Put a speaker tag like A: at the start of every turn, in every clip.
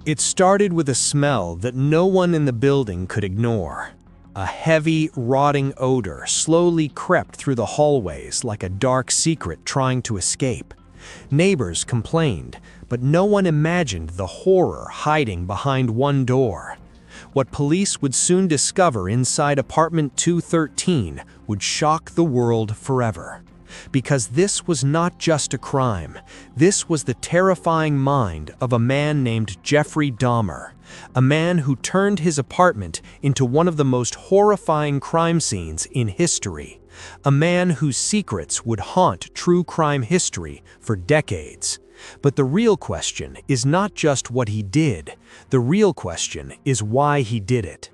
A: It started with a smell that no one in the building could ignore. A heavy, rotting odor slowly crept through the hallways like a dark secret trying to escape. Neighbors complained, but no one imagined the horror hiding behind one door. What police would soon discover inside apartment 213 would shock the world forever. Because this was not just a crime, this was the terrifying mind of a man named Jeffrey Dahmer, a man who turned his apartment into one of the most horrifying crime scenes in history, a man whose secrets would haunt true crime history for decades. But the real question is not just what he did, the real question is why he did it.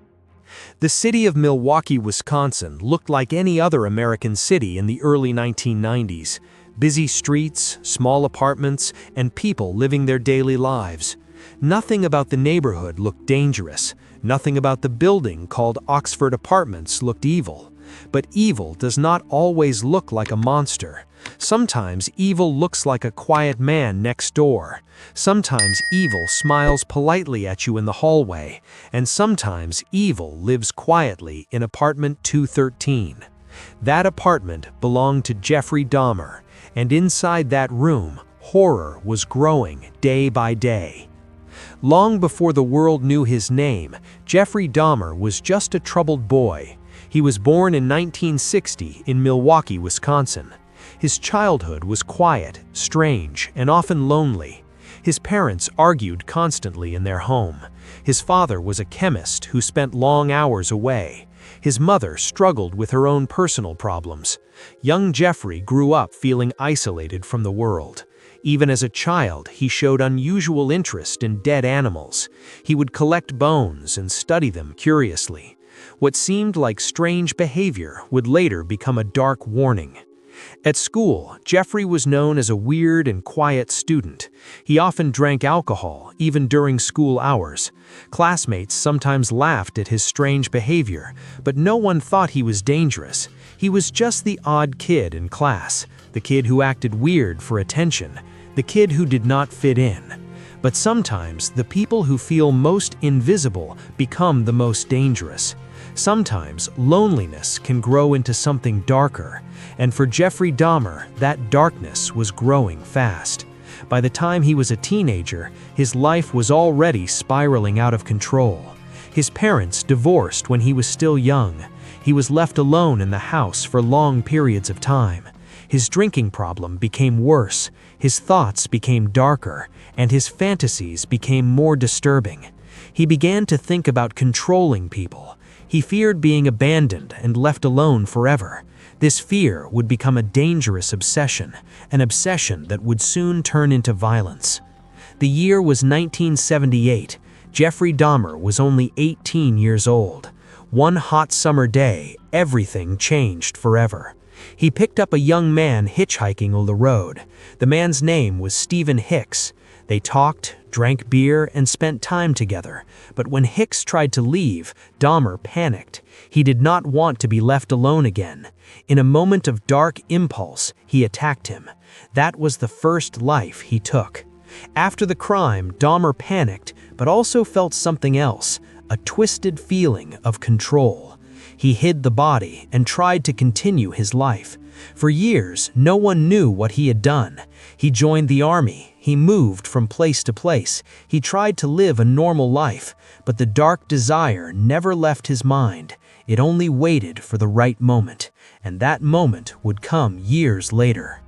A: The city of Milwaukee, Wisconsin looked like any other American city in the early 1990s. Busy streets, small apartments, and people living their daily lives. Nothing about the neighborhood looked dangerous. Nothing about the building called Oxford Apartments looked evil. But evil does not always look like a monster. Sometimes evil looks like a quiet man next door. Sometimes evil smiles politely at you in the hallway. And sometimes evil lives quietly in apartment 213. That apartment belonged to Jeffrey Dahmer, and inside that room, horror was growing day by day. Long before the world knew his name, Jeffrey Dahmer was just a troubled boy. He was born in 1960 in Milwaukee, Wisconsin. His childhood was quiet, strange, and often lonely. His parents argued constantly in their home. His father was a chemist who spent long hours away. His mother struggled with her own personal problems. Young Jeffrey grew up feeling isolated from the world. Even as a child, he showed unusual interest in dead animals. He would collect bones and study them curiously. What seemed like strange behavior would later become a dark warning. At school, Jeffrey was known as a weird and quiet student. He often drank alcohol, even during school hours. Classmates sometimes laughed at his strange behavior, but no one thought he was dangerous. He was just the odd kid in class, the kid who acted weird for attention, the kid who did not fit in. But sometimes, the people who feel most invisible become the most dangerous. Sometimes, loneliness can grow into something darker, and for Jeffrey Dahmer, that darkness was growing fast. By the time he was a teenager, his life was already spiraling out of control. His parents divorced when he was still young. He was left alone in the house for long periods of time. His drinking problem became worse, his thoughts became darker, and his fantasies became more disturbing. He began to think about controlling people. He feared being abandoned and left alone forever. This fear would become a dangerous obsession, an obsession that would soon turn into violence. The year was 1978. Jeffrey Dahmer was only 18 years old. One hot summer day, everything changed forever. He picked up a young man hitchhiking on the road. The man's name was Stephen Hicks. They talked, drank beer, and spent time together. But when Hicks tried to leave, Dahmer panicked. He did not want to be left alone again. In a moment of dark impulse, he attacked him. That was the first life he took. After the crime, Dahmer panicked, but also felt something else, a twisted feeling of control. He hid the body and tried to continue his life. For years, no one knew what he had done. He joined the army. He moved from place to place. He tried to live a normal life, but the dark desire never left his mind. It only waited for the right moment, and that moment would come years later.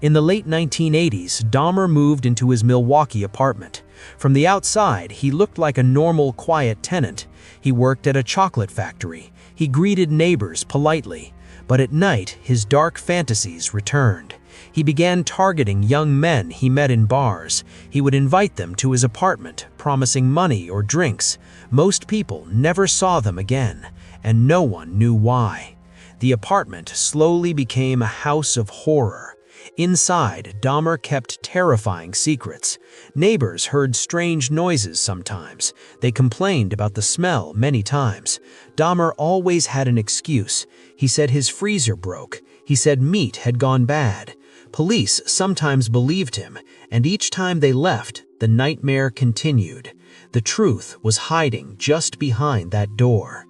A: In the late 1980s, Dahmer moved into his Milwaukee apartment. From the outside, he looked like a normal, quiet tenant. He worked at a chocolate factory. He greeted neighbors politely. But at night, his dark fantasies returned. He began targeting young men he met in bars. He would invite them to his apartment, promising money or drinks. Most people never saw them again, and no one knew why. The apartment slowly became a house of horror. Inside, Dahmer kept terrifying secrets. Neighbors heard strange noises sometimes. They complained about the smell many times. Dahmer always had an excuse. He said his freezer broke. He said meat had gone bad. Police sometimes believed him, and each time they left, the nightmare continued.
B: The truth was hiding just behind that door.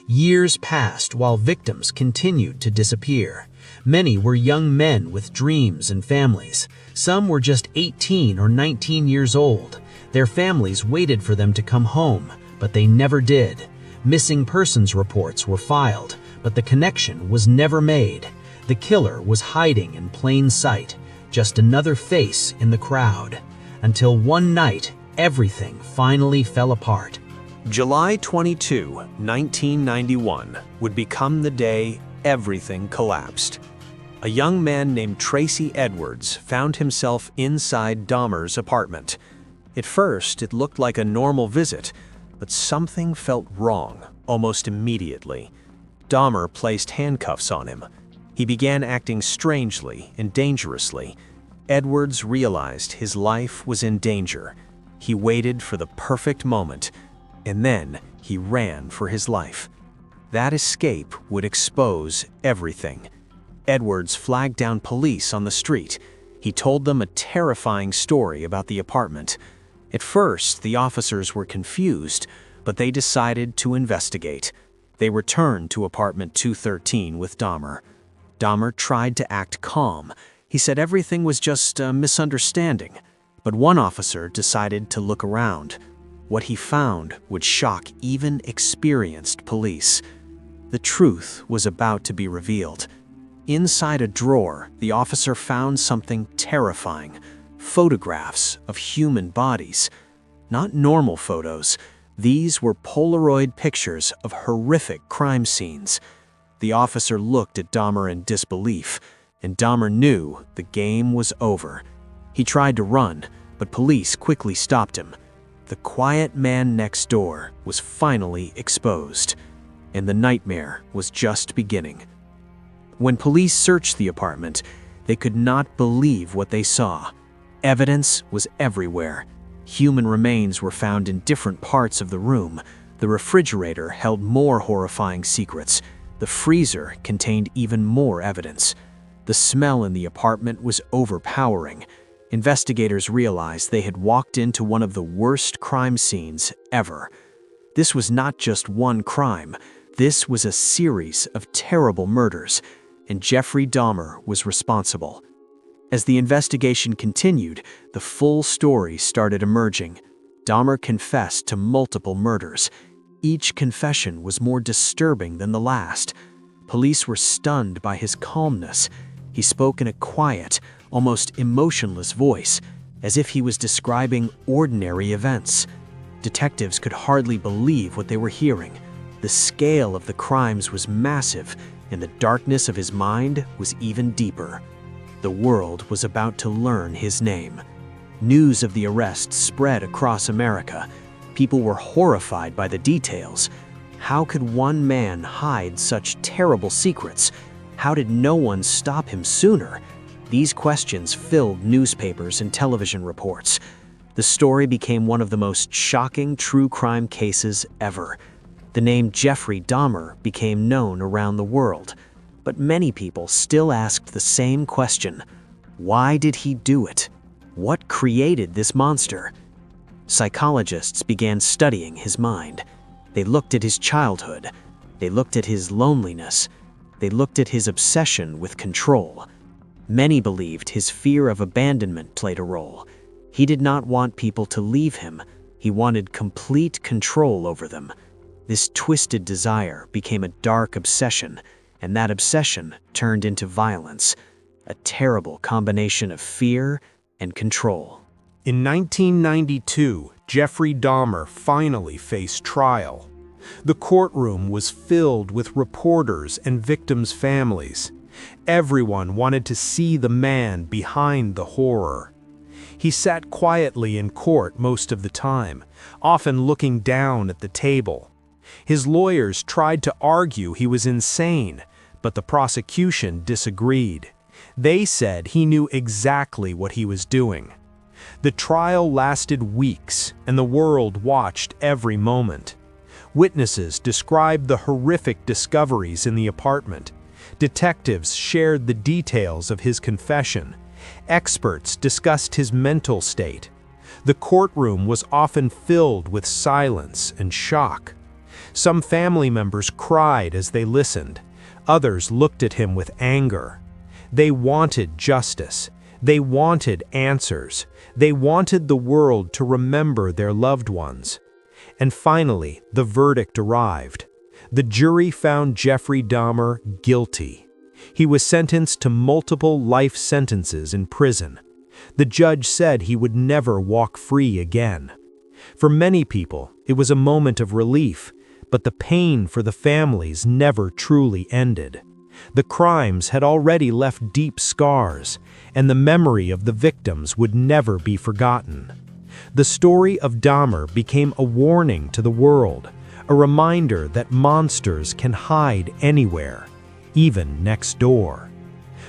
B: Years passed while victims continued to disappear. Many were young men with dreams and families. Some were just 18 or 19 years old. Their families waited for them to come home, but they never did. Missing persons reports were filed, but the connection was never made. The killer was hiding in plain sight, just another face in the crowd. Until one night, everything finally fell apart.
A: July 22, 1991 would become the day everything collapsed. A young man named Tracy Edwards found himself inside Dahmer's apartment. At first, it looked like a normal visit, but something felt wrong almost immediately. Dahmer placed handcuffs on him. He began acting strangely and dangerously. Edwards realized his life was in danger. He waited for the perfect moment, and then he ran for his life. That escape would expose everything. Edwards flagged down police on the street. He told them a terrifying story about the apartment. At first, the officers were confused, but they decided to investigate. They returned to apartment 213 with Dahmer. Dahmer tried to act calm. He said everything was just a misunderstanding. But one officer decided to look around. What he found would shock even experienced police. The truth was about to be revealed. Inside a drawer, the officer found something terrifying: photographs of human bodies. Not normal photos. These were Polaroid pictures of horrific crime scenes. The officer looked at Dahmer in disbelief, and Dahmer knew the game was over. He tried to run, but police quickly stopped him. The quiet man next door was finally exposed, and the nightmare was just beginning. When police searched the apartment, they could not believe what they saw. Evidence was everywhere. Human remains were found in different parts of the room. The refrigerator held more horrifying secrets. The freezer contained even more evidence. The smell in the apartment was overpowering. Investigators realized they had walked into one of the worst crime scenes ever. This was not just one crime. This was a series of terrible murders, and Jeffrey Dahmer was responsible. As the investigation continued, the full story started emerging. Dahmer confessed to multiple murders. Each confession was more disturbing than the last. Police were stunned by his calmness. He spoke in a quiet, almost emotionless voice, as if he was describing ordinary events. Detectives could hardly believe what they were hearing. The scale of the crimes was massive, and the darkness of his mind was even deeper. The world was about to learn his name. News of the arrest spread across America. People were horrified by the details. How could one man hide such terrible secrets? How did no one stop him sooner? These questions filled newspapers and television reports. The story became one of the most shocking true crime cases ever. The name Jeffrey Dahmer became known around the world. But many people still asked the same question: why did he do it? What created this monster? Psychologists began studying his mind. They looked at his childhood. They looked at his loneliness. They looked at his obsession with control. Many believed his fear of abandonment played a role. He did not want people to leave him. He wanted complete control over them. This twisted desire became a dark obsession, and that obsession turned into violence, a terrible combination of fear and control. In 1992, Jeffrey Dahmer finally faced trial. The courtroom was filled with reporters and victims' families. Everyone wanted to see the man behind the horror. He sat quietly in court most of the time, often looking down at the table. His lawyers tried to argue he was insane, but the prosecution disagreed. They said he knew exactly what he was doing. The trial lasted weeks, and the world watched every moment. Witnesses described the horrific discoveries in the apartment. Detectives shared the details of his confession. Experts discussed his mental state. The courtroom was often filled with silence and shock. Some family members cried as they listened. Others looked at him with anger. They wanted justice. They wanted answers. They wanted the world to remember their loved ones. And finally, the verdict arrived. The jury found Jeffrey Dahmer guilty. He was sentenced to multiple life sentences in prison. The judge said he would never walk free again. For many people, it was a moment of relief, but the pain for the families never truly ended. The crimes had already left deep scars, and the memory of the victims would never be forgotten. The story of Dahmer became a warning to the world, a reminder that monsters can hide anywhere, even next door.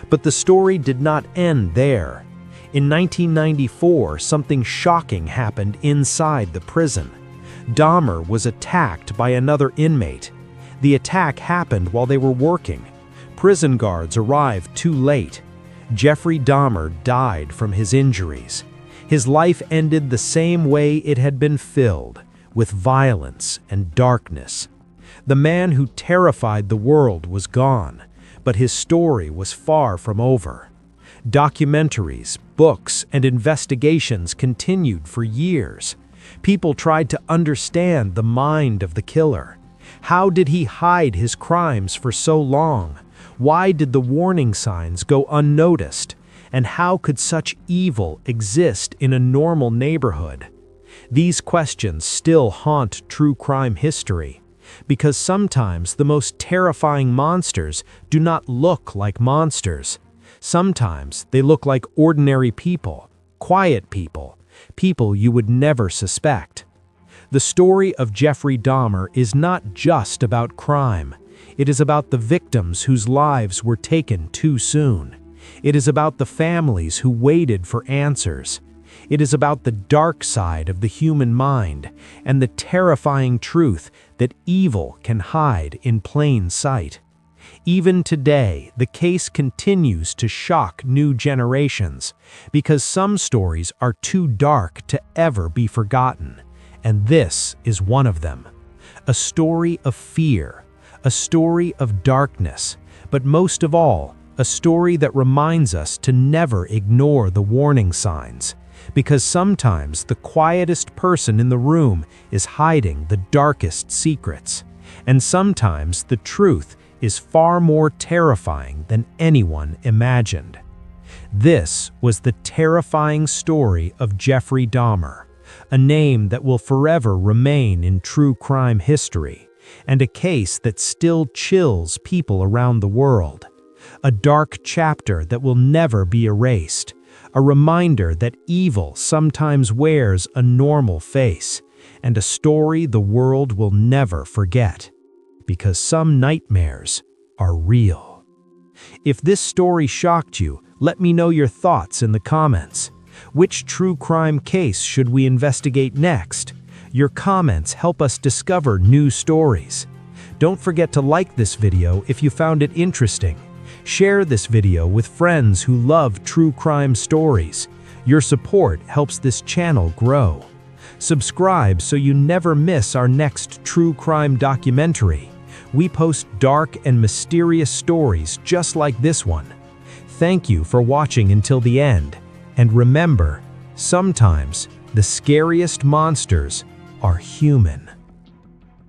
A: But the story did not end there. In 1994, something shocking happened inside the prison. Dahmer was attacked by another inmate. The attack happened while they were working. Prison guards arrived too late. Jeffrey Dahmer died from his injuries. His life ended the same way it had been filled, with violence and darkness. The man who terrified the world was gone, but his story was far from over. Documentaries, books, and investigations continued for years. People tried to understand the mind of the killer. How did he hide his crimes for so long? Why did the warning signs go unnoticed? And how could such evil exist in a normal neighborhood? These questions still haunt true crime history, because sometimes the most terrifying monsters do not look like monsters. Sometimes they look like ordinary people, quiet people, people you would never suspect. The story of Jeffrey Dahmer is not just about crime. It is about the victims whose lives were taken too soon. It is about the families who waited for answers. It is about the dark side of the human mind and the terrifying truth that evil can hide in plain sight. Even today, the case continues to shock new generations because some stories are too dark to ever be forgotten, and this is one of them. A story of fear, a story of darkness, but most of all, a story that reminds us to never ignore the warning signs, because sometimes the quietest person in the room is hiding the darkest secrets, and sometimes the truth is far more terrifying than anyone imagined. This was the terrifying story of Jeffrey Dahmer, a name that will forever remain in true crime history, and a case that still chills people around the world. A dark chapter that will never be erased, a reminder that evil sometimes wears a normal face, and a story the world will never forget. Because some nightmares are real. If this story shocked you, let me know your thoughts in the comments. Which true crime case should we investigate next? Your comments help us discover new stories. Don't forget to like this video if you found it interesting. Share this video with friends who love true crime stories. Your support helps this channel grow. Subscribe so you never miss our next true crime documentary. We post dark and mysterious stories just like this one. Thank you for watching until the end. And remember, sometimes the scariest monsters are human.